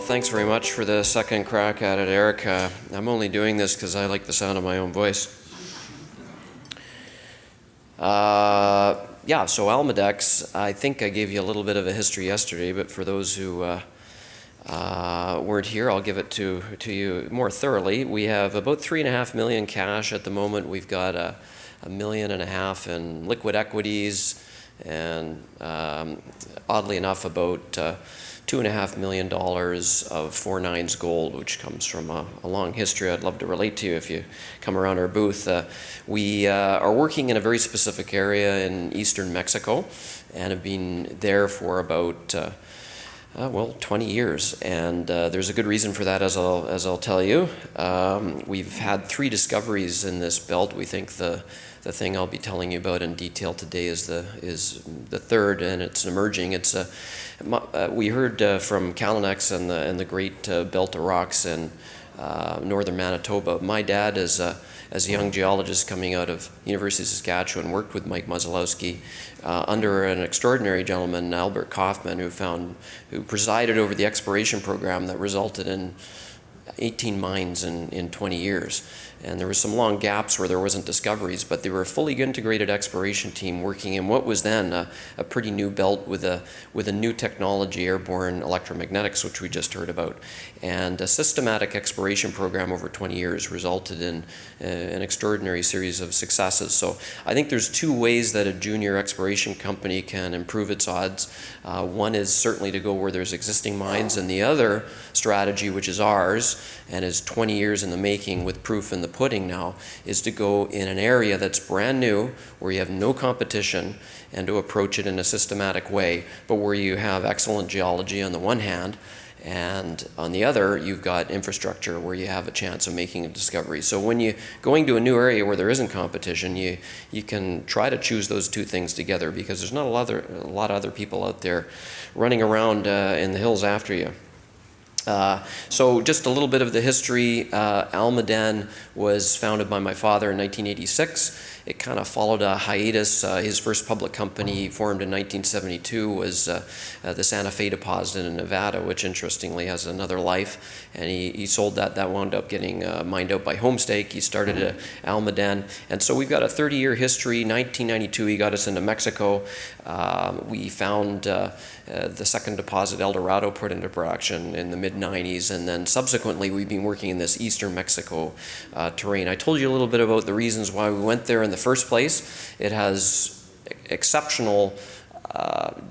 thanks very much for the second crack at it, Eric. I'm only doing this because I like the sound of my own voice. Yeah, so Almadex, I think I gave you a little bit of a history yesterday, but for those who weren't here, I'll give it to you more thoroughly. We have about $3.5 million cash at the moment. We've got $1.5 million in liquid equities, and oddly enough, about $2.5 million of 4/9 gold, which comes from a long history I'd love to relate to you if you come around our booth. We are working in a very specific area in eastern Mexico and have been there for about 20 years, and there's a good reason for that, as I'll tell you. We've had 3 discoveries in this belt. We think the thing I'll be telling you about in detail today is the third, and it's emerging. We heard from Calinex and the great belt of rocks in northern Manitoba. My dad, as a young geologist coming out of University of Saskatchewan, worked with Mike Muzzolowski under an extraordinary gentleman, Albert Kaufman, who presided over the exploration program that resulted in 18 mines in 20 years. And there were some long gaps where there wasn't discoveries, but they were a fully integrated exploration team working in what was then a pretty new belt with a new technology, airborne electromagnetics, which we just heard about. And a systematic exploration program over 20 years resulted in an extraordinary series of successes. So I think there's 2 ways that a junior exploration company can improve its odds. One is certainly to go where there's existing mines, and the other strategy, which is ours and is 20 years in the making with proof in the pudding now, is to go in an area that's brand new, where you have no competition, and to approach it in a systematic way, but where you have excellent geology on the one hand, and on the other, you've got infrastructure where you have a chance of making a discovery. So when you're going to a new area where there isn't competition, you can try to choose those 2 things together, because there's not a lot of other people out there running around in the hills after you. So just a little bit of the history. Almaden was founded by my father in 1986. It kind of followed a hiatus. His first public company, formed in 1972, was the Santa Fe deposit in Nevada, which interestingly has another life. And he sold that. That wound up getting mined out by Homestake. He started Almaden. And so we've got a 30-year history. 1992, he got us into Mexico. We found the second deposit, El Dorado, put into production in the mid-90s, and then subsequently we've been working in this eastern Mexico terrain. I told you a little bit about the reasons why we went there in the first place. It has exceptional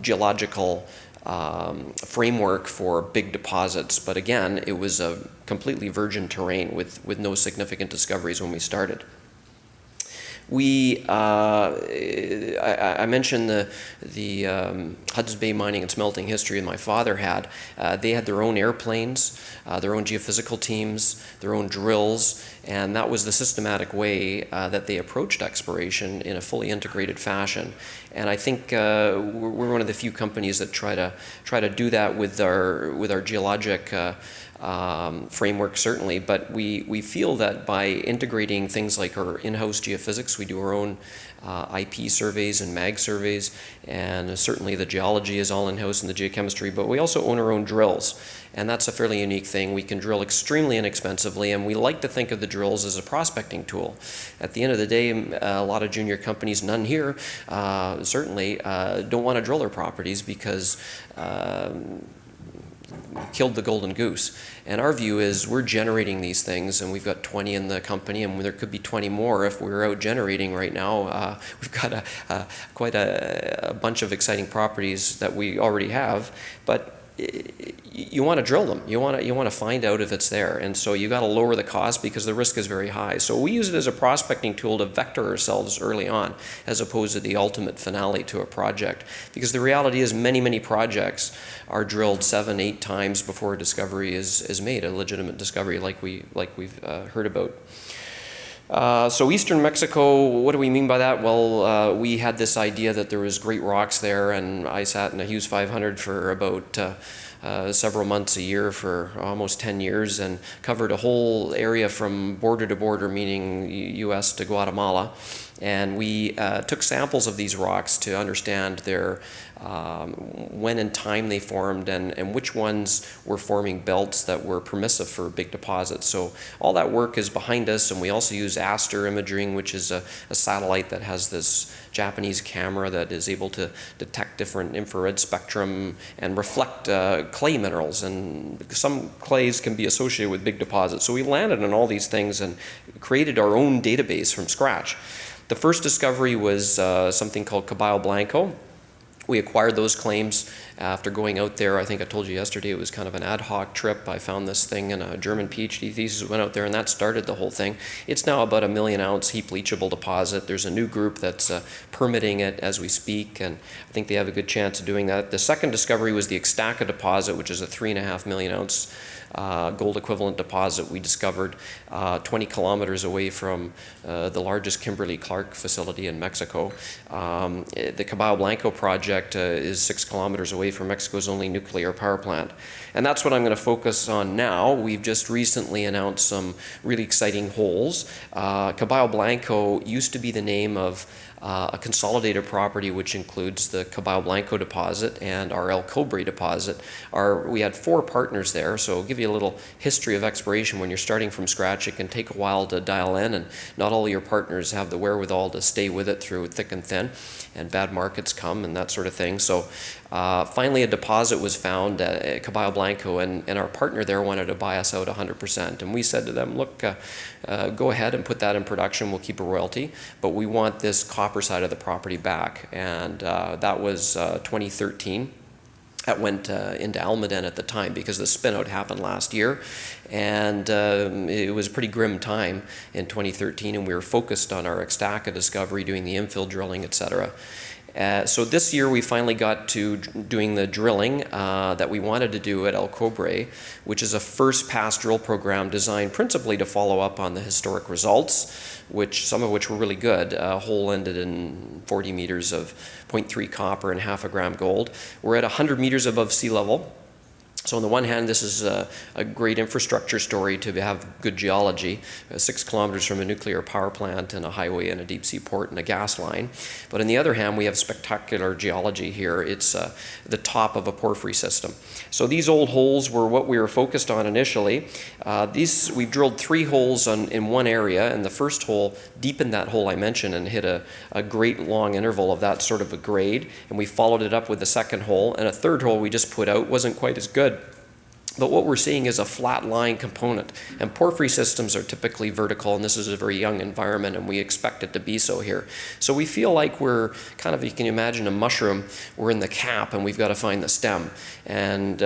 geological framework for big deposits, but again, it was a completely virgin terrain with no significant discoveries when we started. I mentioned the Hudson's Bay mining and smelting history that my father had. They had their own airplanes, their own geophysical teams, their own drills, and that was the systematic way that they approached exploration in a fully integrated fashion. And I think we're one of the few companies that try to do that with our geologic framework, certainly, but we feel that by integrating things like our in-house geophysics, we do our own IP surveys and mag surveys, and certainly the geology is all in-house and the geochemistry, but we also own our own drills, and that's a fairly unique thing. We can drill extremely inexpensively, and we like to think of the drills as a prospecting tool. At the end of the day, a lot of junior companies, none here, certainly, don't want to drill their properties because killed the golden goose. And our view is we're generating these things, and we've got 20 in the company, and there could be 20 more if we were out generating right now. We've got quite a bunch of exciting properties that we already have, but you want to drill them. You want to find out if it's there, and so you got to lower the cost because the risk is very high. So we use it as a prospecting tool to vector ourselves early on, as opposed to the ultimate finale to a project. Because the reality is, many projects are drilled 7, 8 times before a discovery is made, a legitimate discovery like we've heard about. So eastern Mexico, what do we mean by that? Well, we had this idea that there was great rocks there, and I sat in a Hughes 500 for about several months a year for almost 10 years and covered a whole area from border to border, meaning US to Guatemala. And we took samples of these rocks to understand their when in time they formed and which ones were forming belts that were permissive for big deposits. So all that work is behind us, and we also use Aster imaging, which is a satellite that has this Japanese camera that is able to detect different infrared spectrum and reflect clay minerals, and some clays can be associated with big deposits. So we landed on all these things and created our own database from scratch. The first discovery was something called Caballo Blanco. We acquired those claims after going out there. I think I told you yesterday it was kind of an ad hoc trip. I found this thing in a German PhD thesis, went out there, and that started the whole thing. It's now about a 1 million ounce heap leachable deposit. There's a new group that's permitting it as we speak, and I think they have a good chance of doing that. The second discovery was the Ixtaca deposit, which is a 3.5 million ounce gold equivalent deposit we discovered 20 kilometers away from the largest Kimberly-Clark facility in Mexico. The Caballo Blanco project is 6 kilometers away from Mexico's only nuclear power plant. And that's what I'm going to focus on now. We've just recently announced some really exciting holes. Caballo Blanco used to be the name of a consolidated property which includes the Caballo Blanco deposit and our El Cobre deposit. We had 4 partners there, so I'll give you a little history of exploration. When you're starting from scratch, it can take a while to dial in, and not all your partners have the wherewithal to stay with it through thick and thin, and bad markets come and that sort of thing. So finally a deposit was found at Caballo Blanco, and our partner there wanted to buy us out 100%. And we said to them, look, go ahead and put that in production, we'll keep a royalty, but we want this copper side of the property back. And that was 2013. That went into Almaden at the time because the spinout happened last year, and it was a pretty grim time in 2013, and we were focused on our Ixtaca discovery, doing the infill drilling, etc. So this year we finally got to doing the drilling that we wanted to do at El Cobre, which is a first pass drill program designed principally to follow up on the historic results, some of which were really good. A hole ended in 40 meters of 0.3 copper and half a gram gold. We're at 100 meters above sea level. So on the one hand, this is a great infrastructure story to have good geology, 6 kilometers from a nuclear power plant and a highway and a deep sea port and a gas line. But on the other hand, we have spectacular geology here. It's the top of a porphyry system. So these old holes were what we were focused on initially. We've drilled 3 holes in one area, and the first hole deepened that hole I mentioned and hit a great long interval of that sort of a grade. And we followed it up with the second hole, and a third hole we just put out wasn't quite as good. But what we're seeing is a flat line component, and porphyry systems are typically vertical, and this is a very young environment, and we expect it to be so here. So we feel like we're kind of, you can imagine a mushroom, we're in the cap and we've got to find the stem. And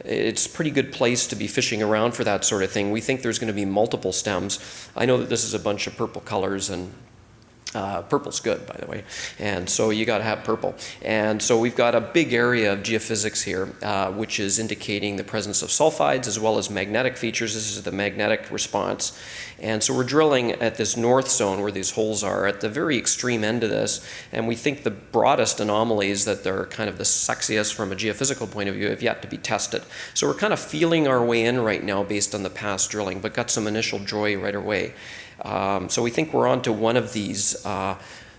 it's a pretty good place to be fishing around for that sort of thing. We think there's going to be multiple stems. I know that this is a bunch of purple colors, and purple's good, by the way, and so you got to have purple. And so we've got a big area of geophysics here, which is indicating the presence of sulfides as well as magnetic features. This is the magnetic response. And so we're drilling at this north zone where these holes are at the very extreme end of this, and we think the broadest anomalies that are kind of the sexiest from a geophysical point of view have yet to be tested. So we're kind of feeling our way in right now based on the past drilling, but got some initial joy right away. So we think we're onto one of these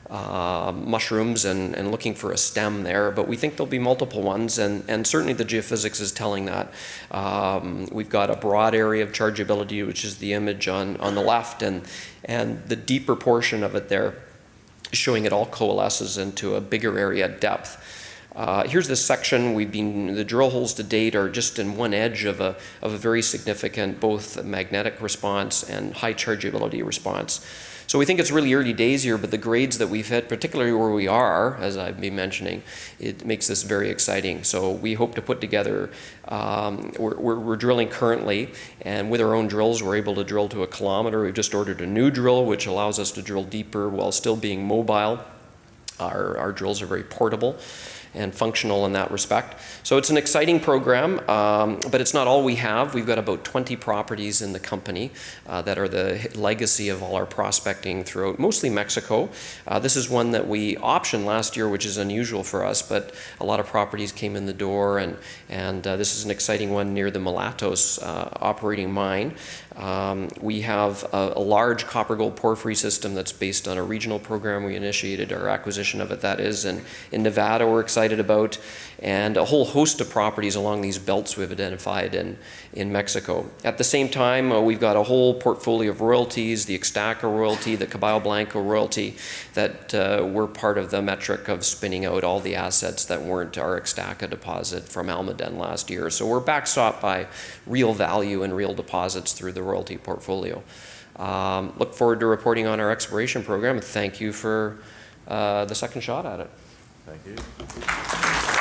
mushrooms and looking for a stem there, but we think there'll be multiple ones, and certainly the geophysics is telling that. We've got a broad area of chargeability, which is the image on the left, and the deeper portion of it there showing it all coalesces into a bigger area at depth. Here's this section. The drill holes to date are just in one edge of a very significant both magnetic response and high chargeability response. So we think it's really early days here, but the grades that we've hit, particularly where we are, as I've been mentioning, it makes this very exciting. So we hope to put together, we're drilling currently, and with our own drills, we're able to drill to 1 kilometer. We've just ordered a new drill, which allows us to drill deeper while still being mobile. Our drills are very portable and functional in that respect. So it's an exciting program, but it's not all we have. We've got about 20 properties in the company that are the legacy of all our prospecting throughout mostly Mexico. This is one that we optioned last year, which is unusual for us, but a lot of properties came in the door, and this is an exciting one near the Mulatos operating mine. We have a large copper gold porphyry system that's based on a regional program. We initiated our acquisition of it, that is, in Nevada we're excited about, and a whole host of properties along these belts we've identified in Mexico. At the same time, we've got a whole portfolio of royalties, the Ixtaca royalty, the Caballo Blanco royalty, that were part of the metric of spinning out all the assets that weren't our Ixtaca deposit from Almaden last year. So we're backstopped by real value and real deposits through the royalty portfolio. Look forward to reporting on our exploration program. Thank you for the second shot at it. Thank you.